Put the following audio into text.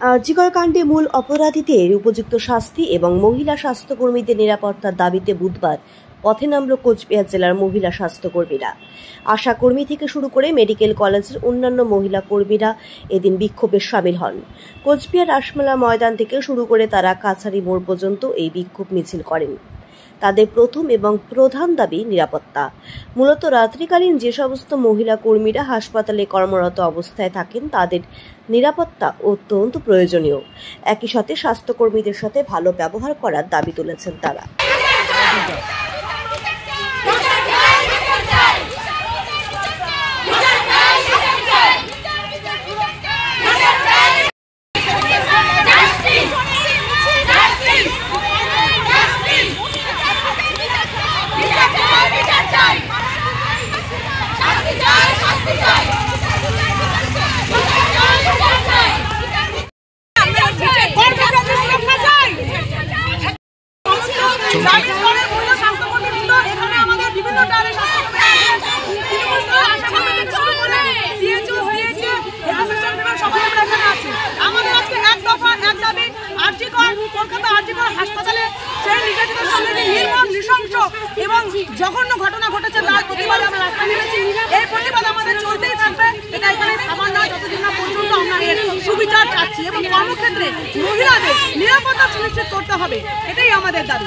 আরজিকর কাণ্ডে মূল অপরাধীদের উপযুক্ত শাস্তি এবং মহিলা স্বাস্থ্যকর্মীদের নিরাপত্তার দাবিতে বুধবার পথে নামল কোচবিহার জেলার মহিলা স্বাস্থ্যকর্মীরা। আশাকর্মী থেকে শুরু করে মেডিকেল কলেজের অন্যান্য মহিলা কর্মীরা এদিন বিক্ষোভে সামিল হন। কোচবিহার রাসমেলা ময়দান থেকে শুরু করে তারা কাছারি মোড় পর্যন্ত এই বিক্ষোভ মিছিল করেন। তাদের প্রথম এবং প্রধান দাবি নিরাপত্তা। মূলত রাত্রিকালীন যে সমস্ত মহিলা কর্মীরা হাসপাতালে কর্মরত অবস্থায় থাকেন তাদের নিরাপত্তা অত্যন্ত প্রয়োজনীয়। একই সাথে স্বাস্থ্যকর্মীদের সাথে ভালো ব্যবহার করার দাবি তুলেছেন তারা। হাসপাতালে নৃশংস এবং জঘন্য ঘটনা ঘটেছে, তার প্রতিবাদে আমরা রাস্তায় নেমেছি। এই প্রতিবাদ আমাদের চলতেই থাকবে, এটা এখানে থামার নয় যতদিন না পর্যন্ত আমরা এর সুবিচার চাচ্ছি এবং কর্মক্ষেত্রে মহিলাদের নিরাপত্তা সুনিশ্চিত করতে হবে, এটাই আমাদের দাবি।